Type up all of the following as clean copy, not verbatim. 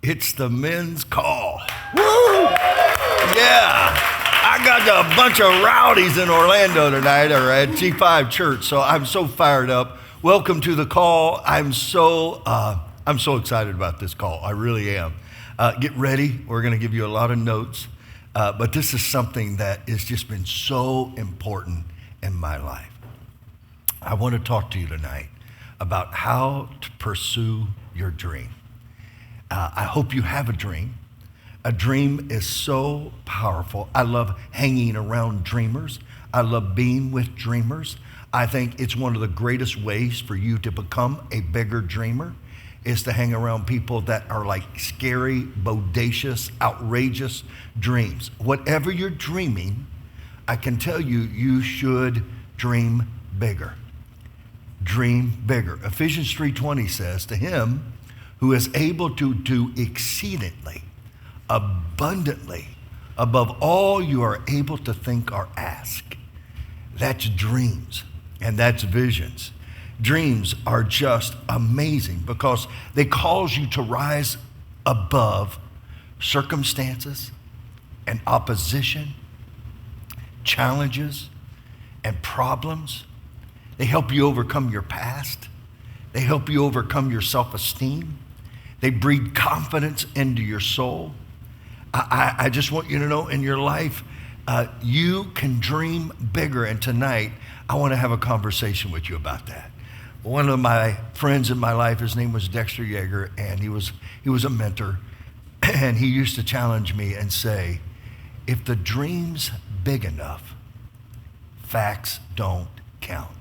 It's the men's call. Woo! Yeah. I got a bunch of rowdies in Orlando tonight, or at G5 Church, so I'm so fired up. Welcome to the call. I'm so excited about this call. I really am. Get ready. We're going to give you a lot of notes, but this is something that has just been so important in my life. I want to talk to you tonight about how to pursue your dream. I hope you have a dream. A dream is so powerful. I love hanging around dreamers. I love being with dreamers. I think it's one of the greatest ways for you to become a bigger dreamer is to hang around people that are like scary, bodacious, outrageous dreams. Whatever you're dreaming, I can tell you, you should dream bigger. Dream bigger. Ephesians 3:20 says, to him who is able to do exceedingly, abundantly, above all you are able to think or ask. That's dreams and that's visions. Dreams are just amazing because they cause you to rise above circumstances and opposition, challenges and problems. They help you overcome your past. They help you overcome your self-esteem. They breed confidence into your soul. I just want you to know in your life, you can dream bigger. And tonight, I want to have a conversation with you about that. One of my friends in my life, his name was Dexter Yeager, and he was a mentor. And he used to challenge me and say, if the dream's big enough, facts don't count.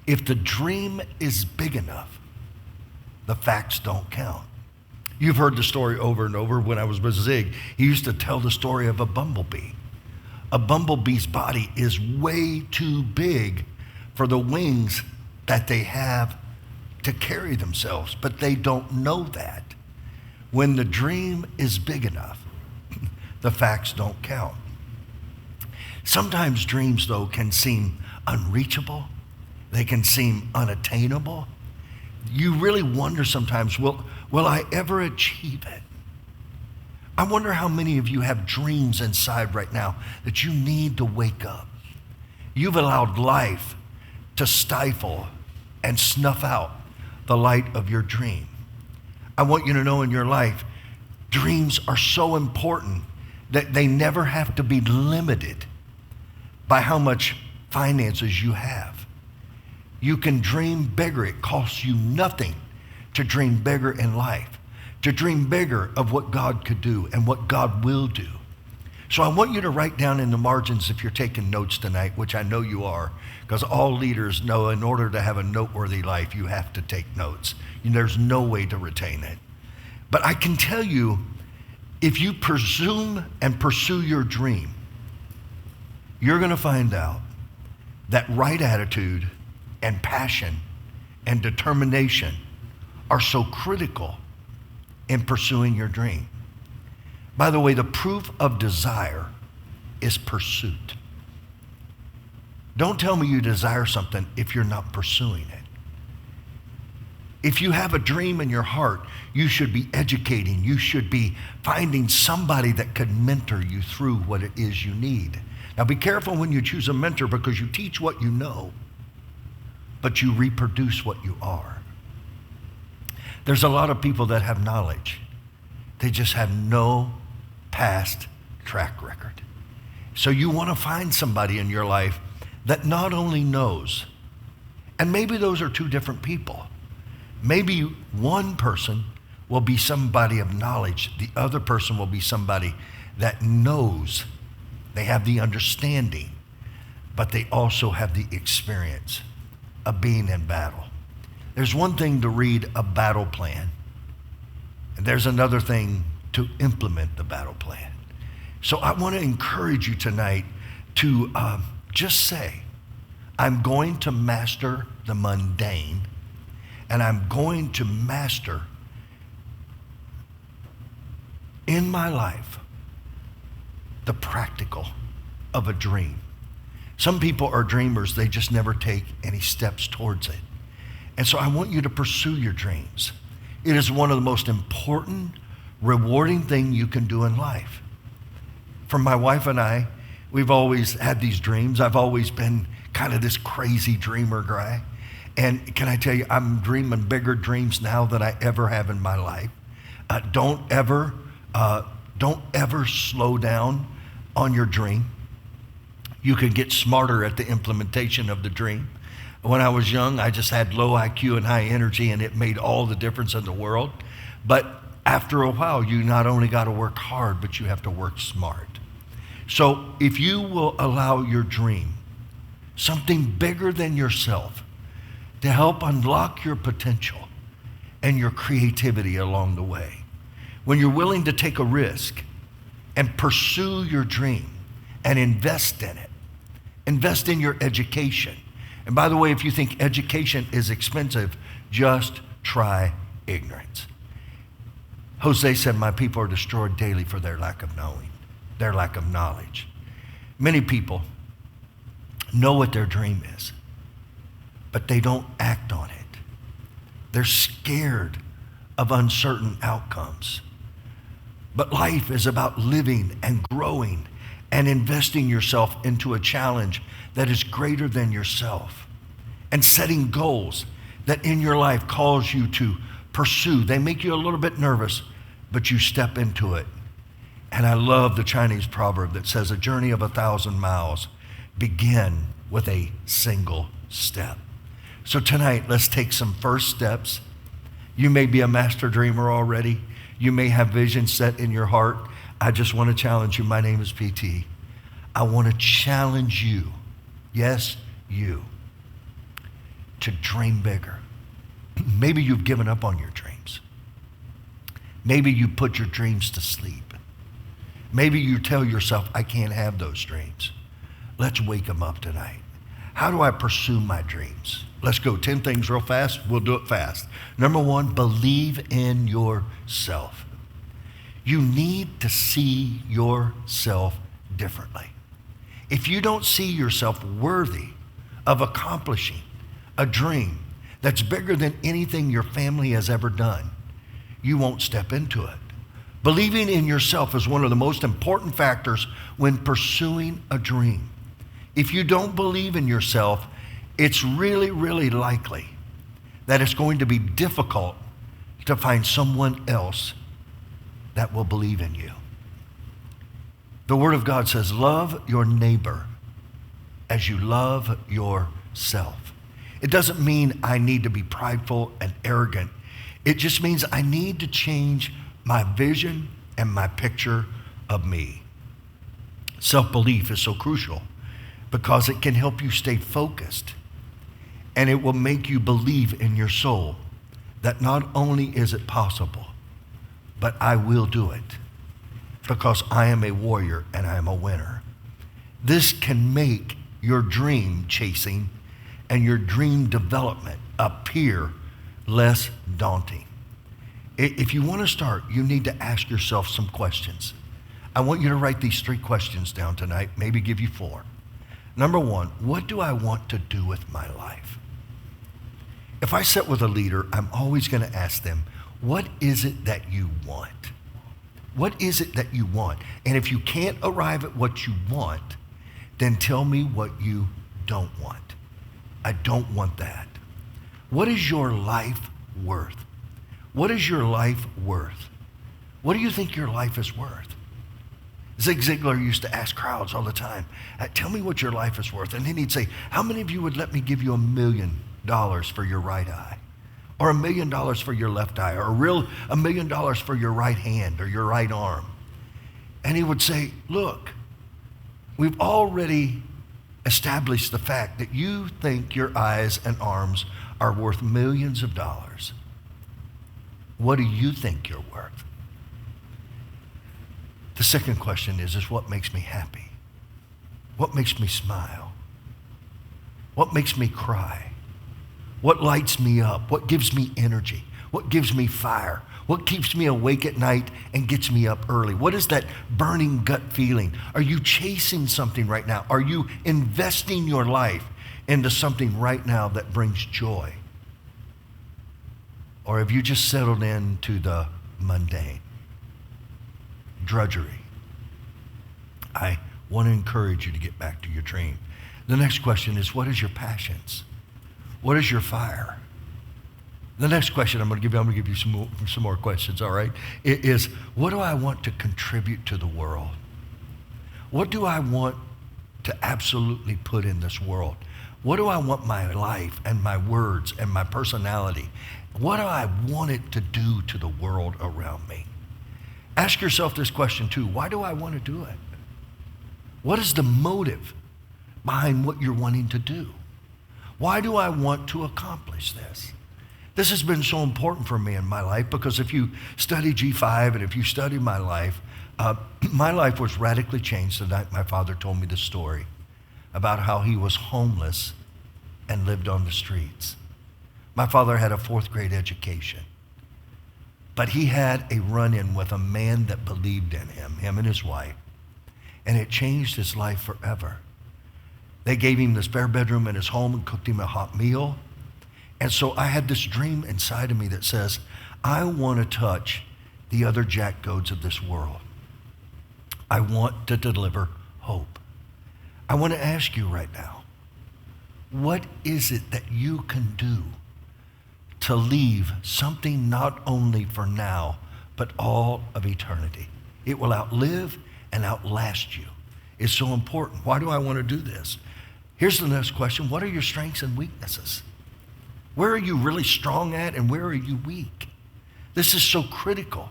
If the dream is big enough, the facts don't count. You've heard the story over and over. When I was with Zig, he used to tell the story of a bumblebee. A bumblebee's body is way too big for the wings that they have to carry themselves, but they don't know that. When the dream is big enough, the facts don't count. Sometimes dreams, though, can seem unreachable. They can seem unattainable. You really wonder sometimes, will I ever achieve it? I wonder how many of you have dreams inside right now that you need to wake up. You've allowed life to stifle and snuff out the light of your dream. I want you to know in your life, dreams are so important that they never have to be limited by how much finances you have. You can dream bigger. It costs you nothing to dream bigger in life, to dream bigger of what God could do and what God will do. So I want you to write down in the margins if you're taking notes tonight, which I know you are, because all leaders know in order to have a noteworthy life, you have to take notes. There's no way to retain it. But I can tell you, if you presume and pursue your dream, you're going to find out that right attitude and passion and determination are so critical in pursuing your dream. By the way, the proof of desire is pursuit. Don't tell me you desire something if you're not pursuing it. If you have a dream in your heart, you should be educating. You should be finding somebody that could mentor you through what it is you need. Now be careful when you choose a mentor because you teach what you know, but you reproduce what you are. There's a lot of people that have knowledge. They just have no past track record. So you want to find somebody in your life that not only knows, and maybe those are two different people. Maybe one person will be somebody of knowledge. The other person will be somebody that knows. They have the understanding, but they also have the experience of being in battle. There's one thing to read a battle plan, and there's another thing to implement the battle plan. So I want to encourage you tonight to just say, I'm going to master the mundane, and I'm going to master in my life the practical of a dream. Some people are dreamers, they just never take any steps towards it. And so I want you to pursue your dreams. It is one of the most important, rewarding things you can do in life. For my wife and I, we've always had these dreams. I've always been kind of this crazy dreamer guy. And can I tell you, I'm dreaming bigger dreams now than I ever have in my life. Don't ever slow down on your dream. You can get smarter at the implementation of the dream. When I was young, I just had low IQ and high energy, and it made all the difference in the world. But after a while, you not only got to work hard, but you have to work smart. So if you will allow your dream, something bigger than yourself, to help unlock your potential and your creativity along the way, when you're willing to take a risk and pursue your dream and invest in it, invest in your education. And by the way, if you think education is expensive, just try ignorance. Hosea said, my people are destroyed daily for their lack of knowing, their lack of knowledge. Many people know what their dream is, but they don't act on it. They're scared of uncertain outcomes. But life is about living and growing and investing yourself into a challenge that is greater than yourself, and setting goals that in your life cause you to pursue. They make you a little bit nervous, but you step into it. And I love the Chinese proverb that says, a journey of 1,000 miles begin with a single step. So tonight, let's take some first steps. You may be a master dreamer already. You may have vision set in your heart. I just want to challenge you. My name is PT. I want to challenge you, yes, you, to dream bigger. Maybe you've given up on your dreams. Maybe you put your dreams to sleep. Maybe you tell yourself, I can't have those dreams. Let's wake them up tonight. How do I pursue my dreams? Let's go 10 things real fast. We'll do it fast. Number one, believe in yourself. You need to see yourself differently. If you don't see yourself worthy of accomplishing a dream that's bigger than anything your family has ever done, you won't step into it. Believing in yourself is one of the most important factors when pursuing a dream. If you don't believe in yourself, it's really, really likely that it's going to be difficult to find someone else that will believe in you. The Word of God says, love your neighbor as you love yourself. It doesn't mean I need to be prideful and arrogant. It just means I need to change my vision and my picture of me. Self-belief is so crucial because it can help you stay focused, and it will make you believe in your soul that not only is it possible, but I will do it because I am a warrior and I am a winner. This can make your dream chasing and your dream development appear less daunting. If you want to start, you need to ask yourself some questions. I want you to write these 3 questions down tonight, maybe give you 4. Number 1, what do I want to do with my life? If I sit with a leader, I'm always going to ask them, what is it that you want? What is it that you want? And if you can't arrive at what you want, then tell me what you don't want. I don't want that. What is your life worth? What is your life worth? What do you think your life is worth? Zig Ziglar used to ask crowds all the time, tell me what your life is worth. And then he'd say, how many of you would let me give you $1 million for your right eye? Or $1 million for your left eye? Or $1 million for your right hand or your right arm? And he would say, look, we've already established the fact that you think your eyes and arms are worth millions of dollars. What do you think you're worth? The second question is what makes me happy? What makes me smile? What makes me cry? What lights me up? What gives me energy? What gives me fire? What keeps me awake at night and gets me up early? What is that burning gut feeling? Are you chasing something right now? Are you investing your life into something right now that brings joy? Or have you just settled into the mundane, drudgery? I want to encourage you to get back to your dream. The next question is, what is your passions? What is your fire? The next question I'm going to give you some more questions, all right? It is, what do I want to contribute to the world? What do I want to absolutely put in this world? What do I want my life and my words and my personality, what do I want it to do to the world around me? Ask yourself this question too. Why do I want to do it? What is the motive behind what you're wanting to do? Why do I want to accomplish this? This has been so important for me in my life because if you study G5 and if you study my life was radically changed the night my father told me the story about how he was homeless and lived on the streets. My father had a 4th grade education, but he had a run-in with a man that believed in him and his wife, and it changed his life forever. They gave him the spare bedroom in his home and cooked him a hot meal. And so I had this dream inside of me that says, I want to touch the other Jack Goads of this world. I want to deliver hope. I want to ask you right now, what is it that you can do to leave something not only for now, but all of eternity? It will outlive and outlast you. It's so important. Why do I want to do this? Here's the next question. What are your strengths and weaknesses? Where are you really strong at and where are you weak? This is so critical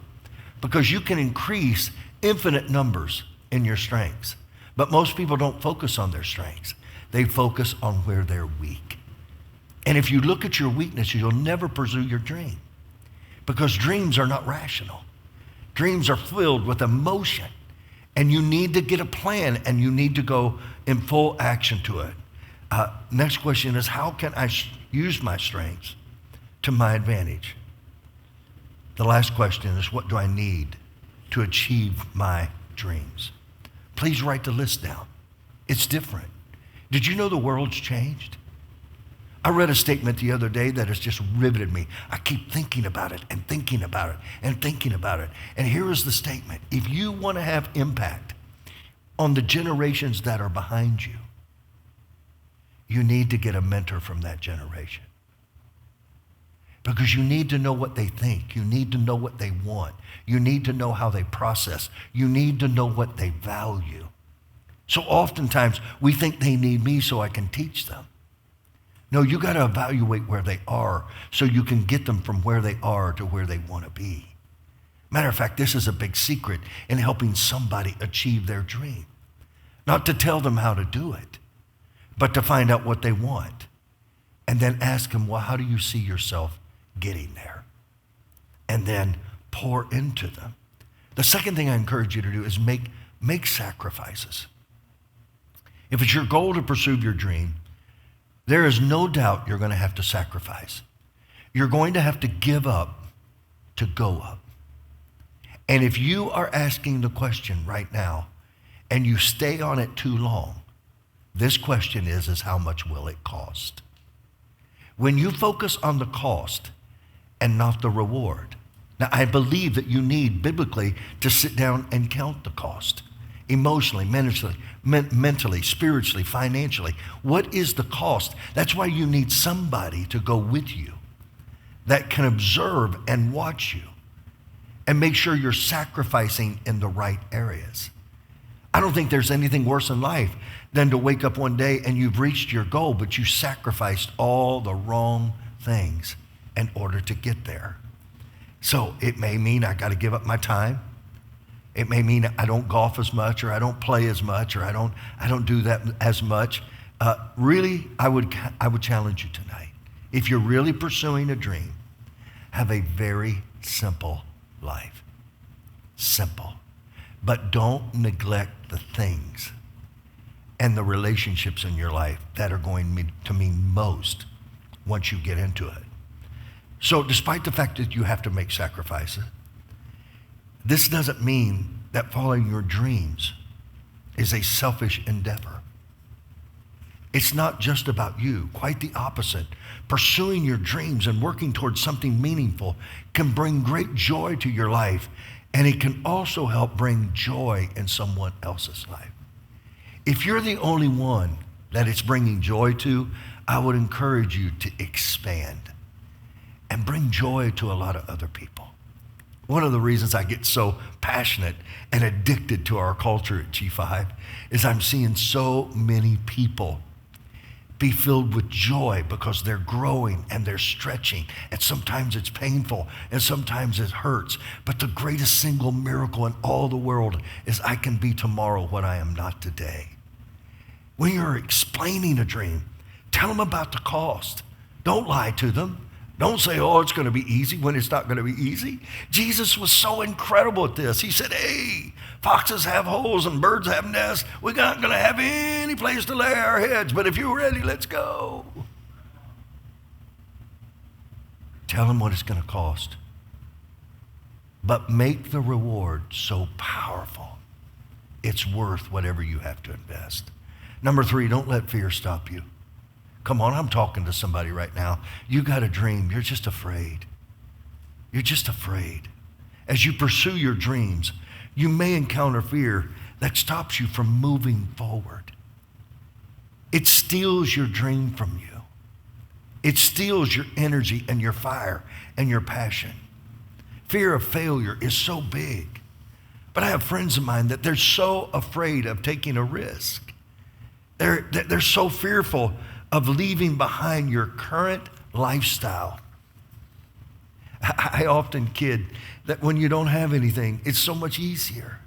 because you can increase infinite numbers in your strengths. But most people don't focus on their strengths. They focus on where they're weak. And if you look at your weaknesses, you'll never pursue your dream because dreams are not rational. Dreams are filled with emotion, and you need to get a plan and you need to go in full action to it. Next question is, how can I use my strengths to my advantage? The last question is, what do I need to achieve my dreams? Please write the list down. It's different. Did you know the world's changed? I read a statement the other day that has just riveted me. I keep thinking about it and thinking about it and thinking about it. And here is the statement. If you want to have impact on the generations that are behind you, you need to get a mentor from that generation. Because you need to know what they think. You need to know what they want. You need to know how they process. You need to know what they value. So oftentimes we think they need me so I can teach them. No, you got to evaluate where they are so you can get them from where they are to where they want to be. Matter of fact, this is a big secret in helping somebody achieve their dream. Not to tell them how to do it, but to find out what they want. And then ask them, well, how do you see yourself getting there? And then pour into them. The second thing I encourage you to do is make sacrifices. If it's your goal to pursue your dream, there is no doubt you're going to have to sacrifice. You're going to have to give up to go up. And if you are asking the question right now and you stay on it too long, this question is how much will it cost? When you focus on the cost and not the reward. Now, I believe that you need biblically to sit down and count the cost. Emotionally, mentally, spiritually, financially. What is the cost? That's why you need somebody to go with you that can observe and watch you and make sure you're sacrificing in the right areas. I don't think there's anything worse in life than to wake up one day and you've reached your goal, but you sacrificed all the wrong things in order to get there. So it may mean I got to give up my time. It may mean I don't golf as much, or I don't play as much, or I don't do that as much. Really, I would challenge you tonight. If you're really pursuing a dream, have a very simple life. Simple. But don't neglect the things and the relationships in your life that are going to mean most once you get into it. So despite the fact that you have to make sacrifices, this doesn't mean that following your dreams is a selfish endeavor. It's not just about you, quite the opposite. Pursuing your dreams and working towards something meaningful can bring great joy to your life, and it can also help bring joy in someone else's life. If you're the only one that it's bringing joy to, I would encourage you to expand and bring joy to a lot of other people. One of the reasons I get so passionate and addicted to our culture at G5 is I'm seeing so many people be filled with joy because they're growing and they're stretching. And sometimes it's painful and sometimes it hurts. But the greatest single miracle in all the world is I can be tomorrow what I am not today. When you're explaining a dream, tell them about the cost. Don't lie to them. Don't say, oh, it's going to be easy when it's not going to be easy. Jesus was so incredible at this. He said, hey, foxes have holes and birds have nests. We're not going to have any place to lay our heads, but if you're ready, let's go. Tell them what it's going to cost. But make the reward so powerful, it's worth whatever you have to invest. Number 3, don't let fear stop you. Come on, I'm talking to somebody right now. You got a dream. You're just afraid. You're just afraid. As you pursue your dreams, you may encounter fear that stops you from moving forward. It steals your dream from you. It steals your energy and your fire and your passion. Fear of failure is so big. But I have friends of mine that they're so afraid of taking a risk. They're so fearful of leaving behind your current lifestyle. I often kid that when you don't have anything, it's so much easier.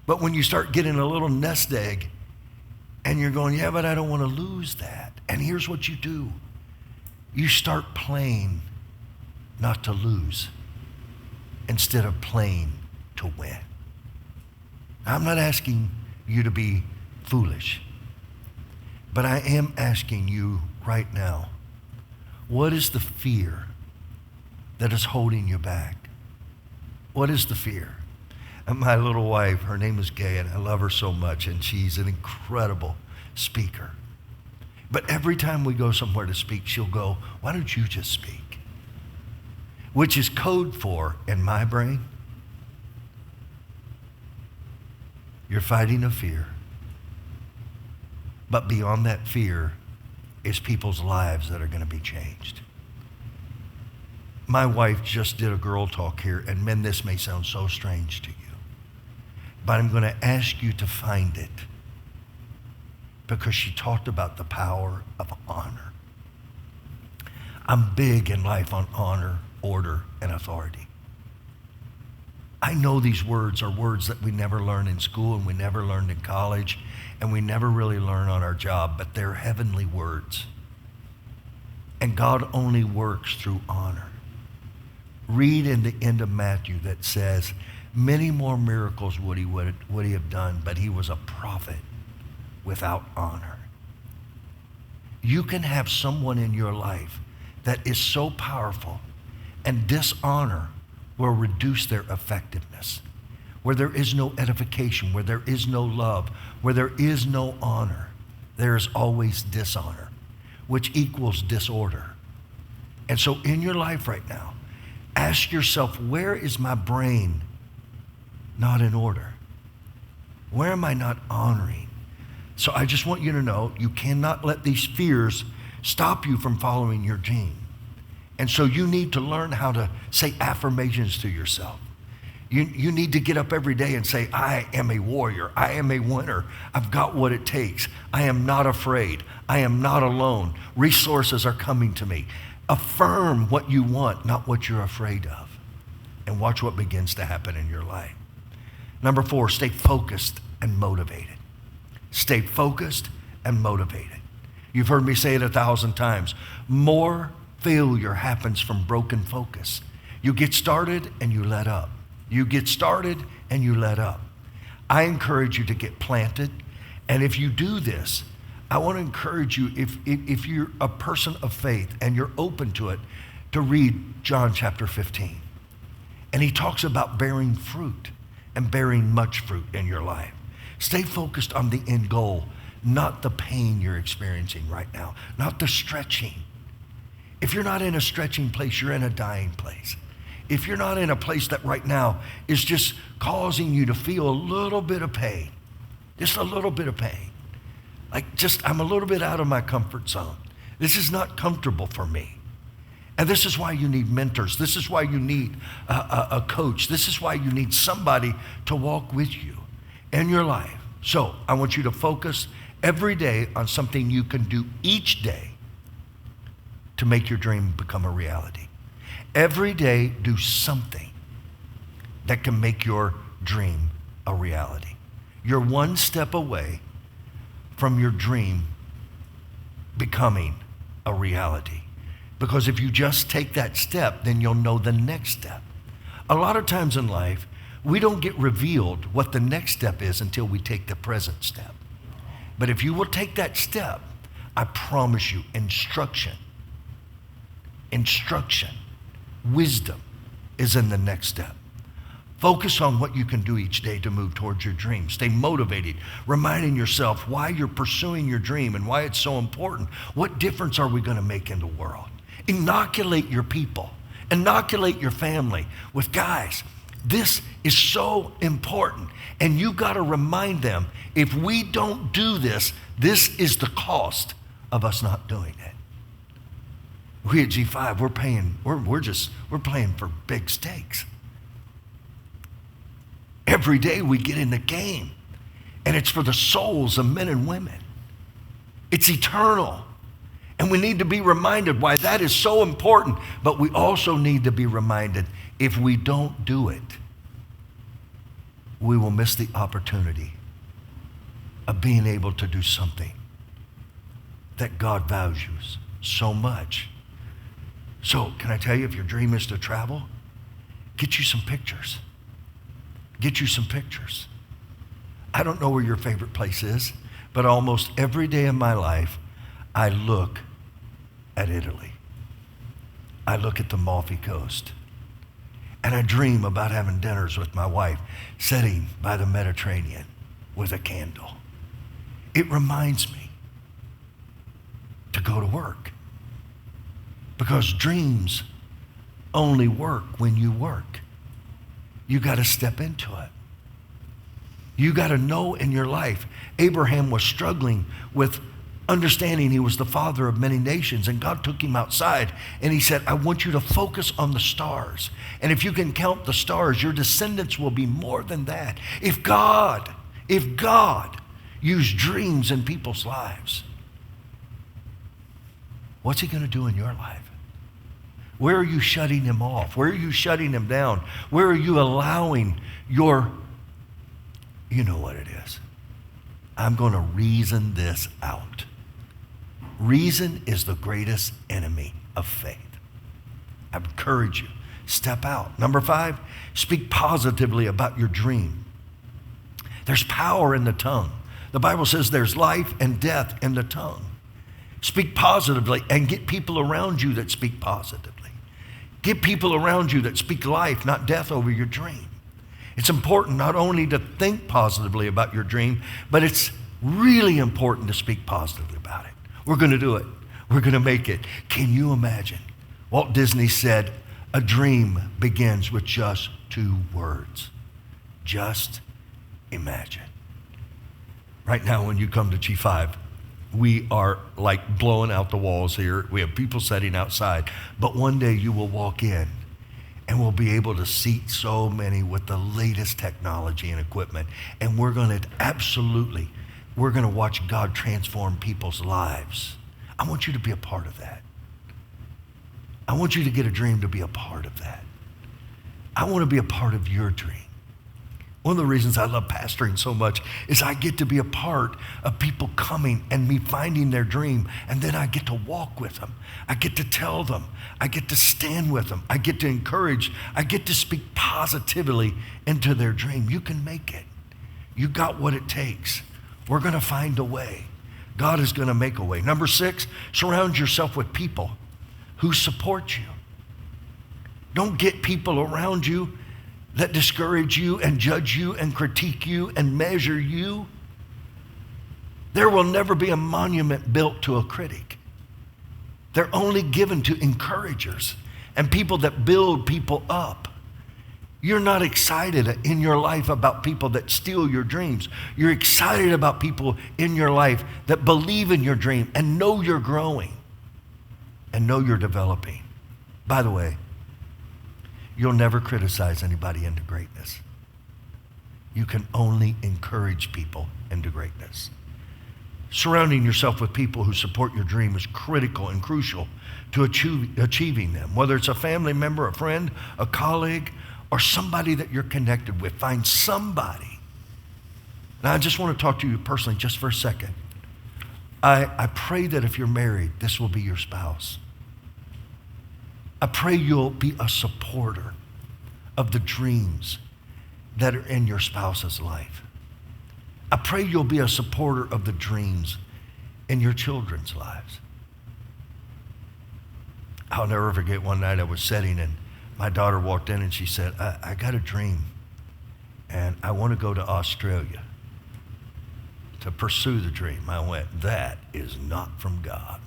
But when you start getting a little nest egg and you're going, yeah, but I don't want to lose that. And here's what you do. You start playing not to lose instead of playing to win. I'm not asking you to be foolish. But I am asking you right now, what is the fear that is holding you back? What is the fear? And my little wife, her name is Goad, and I love her so much, and she's an incredible speaker. But every time we go somewhere to speak, she'll go, why don't you just speak? Which is code for, in my brain, you're fighting a fear. But beyond that fear is people's lives that are going to be changed. My wife just did a girl talk here, and men, this may sound so strange to you, but I'm going to ask you to find it because she talked about the power of honor. I'm big in life on honor, order, and authority. I know these words are words that we never learn in school and we never learned in college and we never really learn on our job, but they're heavenly words. And God only works through honor. Read in the end of Matthew that says, many more miracles would he have done, but he was a prophet without honor. You can have someone in your life that is so powerful, and dishonor will reduce their effectiveness. Where there is no edification, where there is no love, where there is no honor, there is always dishonor, which equals disorder. And so in your life right now, ask yourself, where is my brain not in order? Where am I not honoring? So I just want you to know, you cannot let these fears stop you from following your dream. And so you need to learn how to say affirmations to yourself. You need to get up every day and say, I am a warrior. I am a winner. I've got what it takes. I am not afraid. I am not alone. Resources are coming to me. Affirm what you want, not what you're afraid of. And watch what begins to happen in your life. Number 4, stay focused and motivated. Stay focused and motivated. You've heard me say it 1,000 times. More failure happens from broken focus. You get started and you let up. You get started and you let up. I encourage you to get planted. And if you do this, I want to encourage you, if you're a person of faith and you're open to it, to read John chapter 15. And he talks about bearing fruit and bearing much fruit in your life. Stay focused on the end goal. not the pain you're experiencing right now, not the stretching. If you're not in a stretching place, you're in a dying place. If you're not in a place that right now is just causing you to feel a little bit of pain, just a little bit of pain, I'm a little bit out of my comfort zone. This is not comfortable for me. And this is why you need mentors. This is why you need a coach. This is why you need somebody to walk with you in your life. So I want you to focus every day on something you can do each day to make your dream become a reality. Every day, do something that can make your dream a reality. You're one step away from your dream becoming a reality. Because if you just take that step, then you'll know the next step. A lot of times in life, we don't get revealed what the next step is until we take the present step. But if you will take that step, I promise you, instruction, wisdom is in the next step. Focus on what you can do each day to move towards your dream. Stay motivated, reminding yourself why you're pursuing your dream and why it's so important. What difference are we going to make in the world? Inoculate your people, inoculate your family with, guys, this is so important. And you got to remind them, if we don't do this, this is the cost of us not doing it. We at G5, we're playing for big stakes. Every day we get in the game, and it's for the souls of men and women. It's eternal. And we need to be reminded why that is so important, but we also need to be reminded if we don't do it, we will miss the opportunity of being able to do something that God values so much. So can I tell you, if your dream is to travel, get you some pictures. Get you some pictures. I don't know where your favorite place is, but almost every day of my life, I look at Italy. I look at the Amalfi Coast. And I dream about having dinners with my wife, sitting by the Mediterranean with a candle. It reminds me to go to work. Because dreams only work when you work. You got to step into it. You got to know in your life. Abraham was struggling with understanding he was the father of many nations, and God took him outside and he said, I want you to focus on the stars. And if you can count the stars, your descendants will be more than that. If God used dreams in people's lives, what's he going to do in your life? Where are you shutting him off? Where are you shutting him down? Where are you allowing your, you know what it is. I'm going to reason this out. Reason is the greatest enemy of faith. I encourage you, step out. Number 5, speak positively about your dream. There's power in the tongue. The Bible says there's life and death in the tongue. Speak positively and get people around you that speak positively. Get people around you that speak life, not death, over your dream. It's important not only to think positively about your dream, but it's really important to speak positively about it. We're going to do it. We're going to make it. Can you imagine? Walt Disney said, a dream begins with just 2 words. Just imagine. Right now, when you come to G5, we are like blowing out the walls here. We have people sitting outside. But one day you will walk in and we'll be able to seat so many with the latest technology and equipment. And we're going to watch God transform people's lives. I want you to be a part of that. I want you to get a dream to be a part of that. I want to be a part of your dream. One of the reasons I love pastoring so much is I get to be a part of people coming and me finding their dream, and then I get to walk with them. I get to tell them. I get to stand with them. I get to encourage. I get to speak positively into their dream. You can make it. You got what it takes. We're going to find a way. God is going to make a way. Number 6, surround yourself with people who support you. Don't get people around you that discourage you and judge you and critique you and measure you. There will never be a monument built to a critic. They're only given to encouragers and people that build people up. You're not excited in your life about people that steal your dreams. You're excited about people in your life that believe in your dream and know you're growing and know you're developing. By the way, you'll never criticize anybody into greatness. You can only encourage people into greatness. Surrounding yourself with people who support your dream is critical and crucial to achieving them. Whether it's a family member, a friend, a colleague, or somebody that you're connected with, find somebody. Now, I just want to talk to you personally just for a second. I pray that if you're married, this will be your spouse. I pray you'll be a supporter of the dreams that are in your spouse's life. I pray you'll be a supporter of the dreams in your children's lives. I'll never forget one night I was sitting and my daughter walked in and she said, I got a dream and I want to go to Australia to pursue the dream. I went, that is not from God.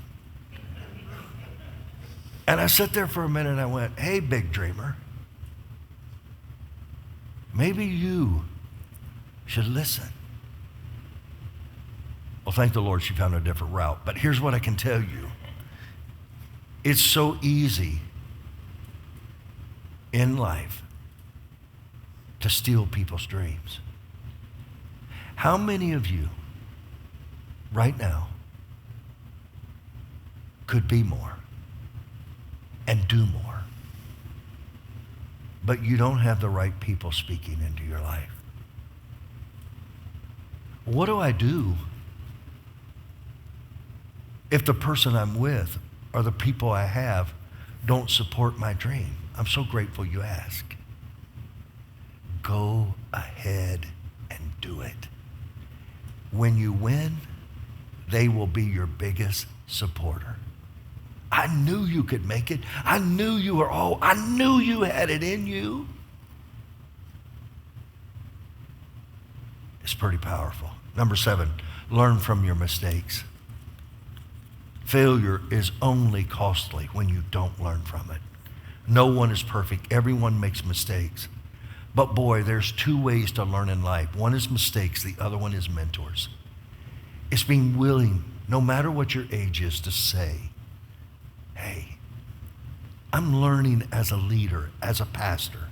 And I sat there for a minute and I went, hey, big dreamer, maybe you should listen. Well, thank the Lord she found a different route. But here's what I can tell you. It's so easy in life to steal people's dreams. How many of you right now could be more and do more, but you don't have the right people speaking into your life? What do I do if the person I'm with or the people I have don't support my dream? I'm so grateful you ask. Go ahead and do it. When you win, they will be your biggest supporter. I knew you could make it. I knew you were I knew you had it in you. It's pretty powerful. Number 7, learn from your mistakes. Failure is only costly when you don't learn from it. No one is perfect. Everyone makes mistakes. But boy, there's 2 ways to learn in life. One is mistakes. The other one is mentors. It's being willing, no matter what your age is, to say, hey, I'm learning as a leader, as a pastor,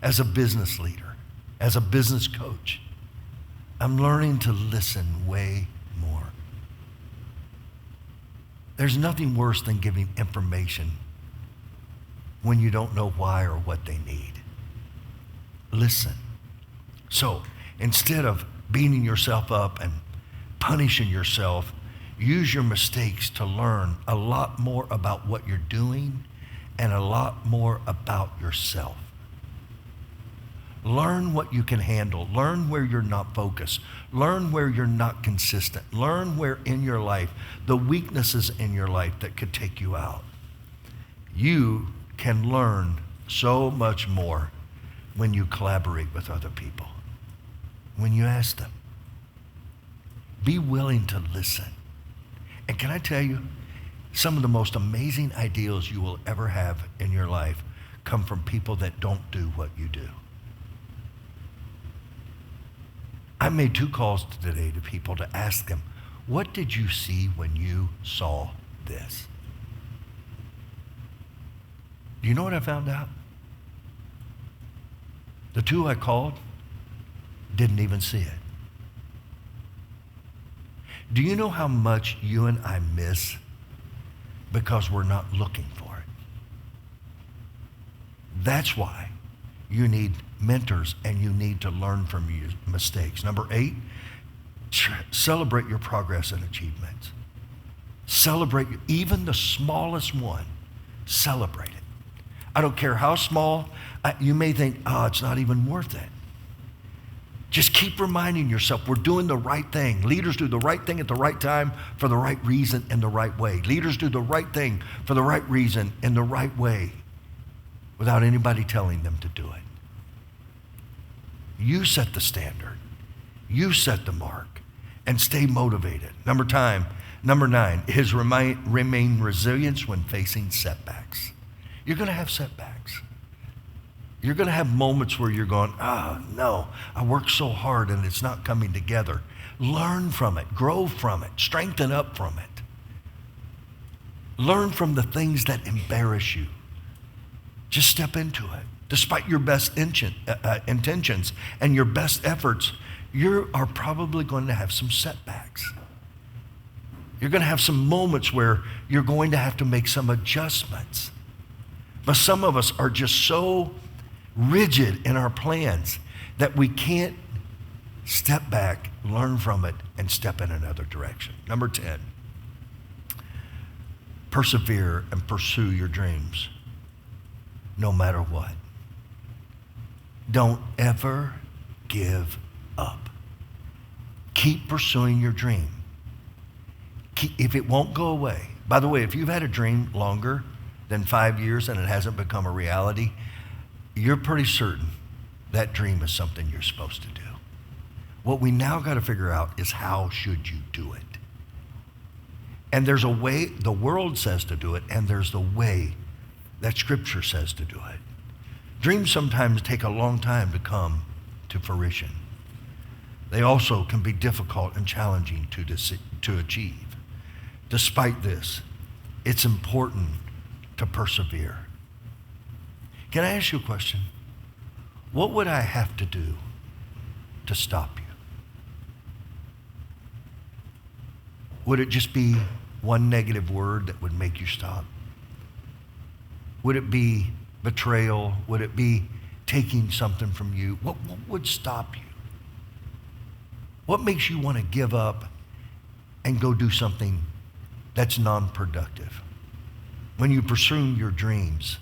as a business leader, as a business coach. I'm learning to listen way more. There's nothing worse than giving information when you don't know why or what they need. Listen. So instead of beating yourself up and punishing yourself, use your mistakes to learn a lot more about what you're doing and a lot more about yourself. Learn what you can handle. Learn where you're not focused. Learn where you're not consistent. Learn where in your life, the weaknesses in your life that could take you out. You can learn so much more when you collaborate with other people, when you ask them. Be willing to listen. And can I tell you, some of the most amazing ideals you will ever have in your life come from people that don't do what you do. I made 2 calls today to people to ask them, what did you see when you saw this? Do you know what I found out? The 2 I called didn't even see it. Do you know how much you and I miss because we're not looking for it? That's why you need mentors and you need to learn from your mistakes. Number 8, celebrate your progress and achievements. Celebrate even the smallest one. Celebrate it. I don't care how small. You may think, it's not even worth it. Just keep reminding yourself we're doing the right thing. Leaders do the right thing at the right time for the right reason in the right way. Leaders do the right thing for the right reason in the right way without anybody telling them to do it. You set the standard. You set the mark. and stay motivated. Number 9 is remain resilient when facing setbacks. You're going to have setbacks. You're going to have moments where you're going, no, I worked so hard and it's not coming together. Learn from it, grow from it, strengthen up from it. Learn from the things that embarrass you. Just step into it. Despite your best intentions and your best efforts, you are probably going to have some setbacks. You're going to have some moments where you're going to have to make some adjustments. But some of us are just so rigid in our plans that we can't step back, learn from it, and step in another direction. Number 10, persevere and pursue your dreams no matter what. Don't ever give up. Keep pursuing your dream. If it won't go away, by the way, if you've had a dream longer than 5 years and it hasn't become a reality, you're pretty certain that dream is something you're supposed to do. What we now got to figure out is how should you do it? And there's a way the world says to do it, and there's the way that Scripture says to do it. Dreams sometimes take a long time to come to fruition. They also can be difficult and challenging to achieve. Despite this, it's important to persevere. Can I ask you a question? What would I have to do to stop you? Would it just be one negative word that would make you stop? Would it be betrayal? Would it be taking something from you? What would stop you? What makes you want to give up and go do something that's non-productive? When you pursue your dreams,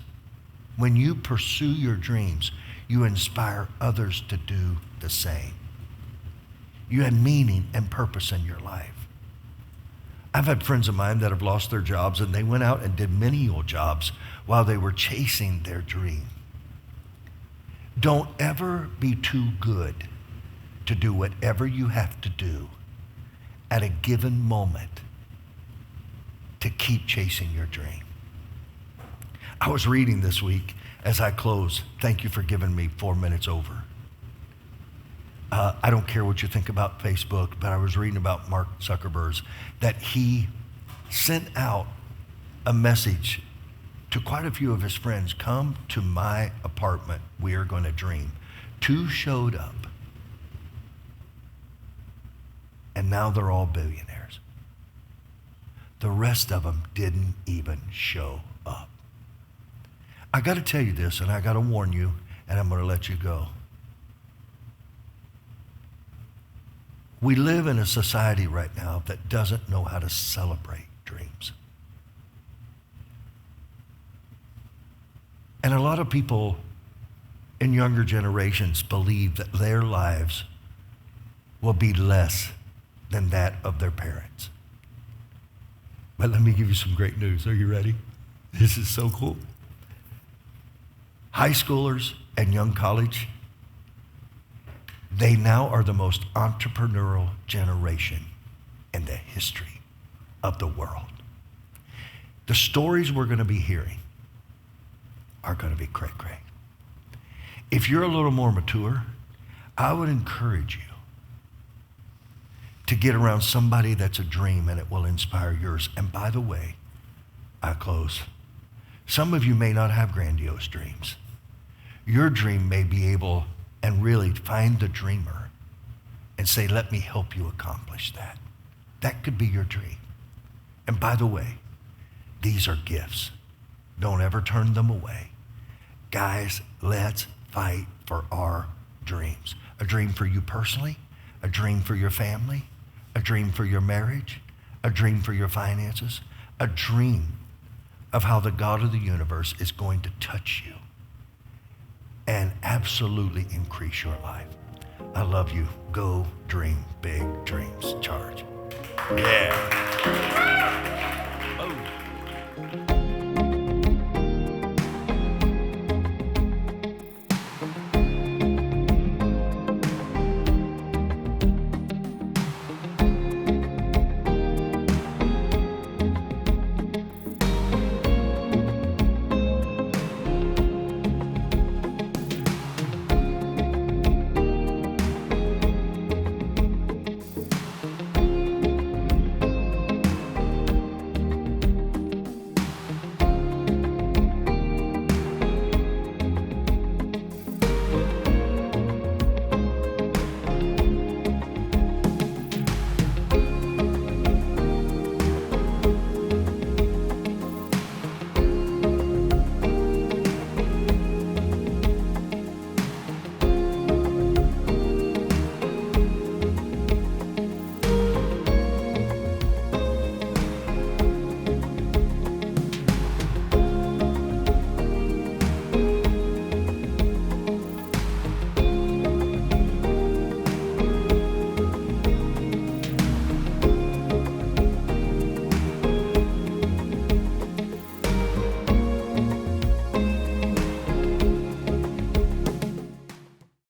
you inspire others to do the same. You have meaning and purpose in your life. I've had friends of mine that have lost their jobs and they went out and did menial jobs while they were chasing their dream. Don't ever be too good to do whatever you have to do at a given moment to keep chasing your dream. I was reading this week as I close. Thank you for giving me 4 minutes over. I don't care what you think about Facebook, but I was reading about Mark Zuckerberg, that he sent out a message to quite a few of his friends, come to my apartment, we are going to dream. 2 showed up, and now they're all billionaires. The rest of them didn't even show up. I got to tell you this, and I got to warn you, and I'm going to let you go. We live in a society right now that doesn't know how to celebrate dreams. And a lot of people in younger generations believe that their lives will be less than that of their parents. But let me give you some great news. Are you ready? This is so cool. High schoolers and young college, they now are the most entrepreneurial generation in the history of the world. The stories we're going to be hearing are going to be cray-cray. If you're a little more mature, I would encourage you to get around somebody that's a dream and it will inspire yours. And by the way, I close. Some of you may not have grandiose dreams. Your dream may be able and really find the dreamer and say, let me help you accomplish that. That could be your dream. And by the way, these are gifts. Don't ever turn them away. Guys, let's fight for our dreams. A dream for you personally, a dream for your family, a dream for your marriage, a dream for your finances, a dream of how the God of the universe is going to touch you and absolutely increase your life. I love you. Go dream big dreams. Charge. Yeah.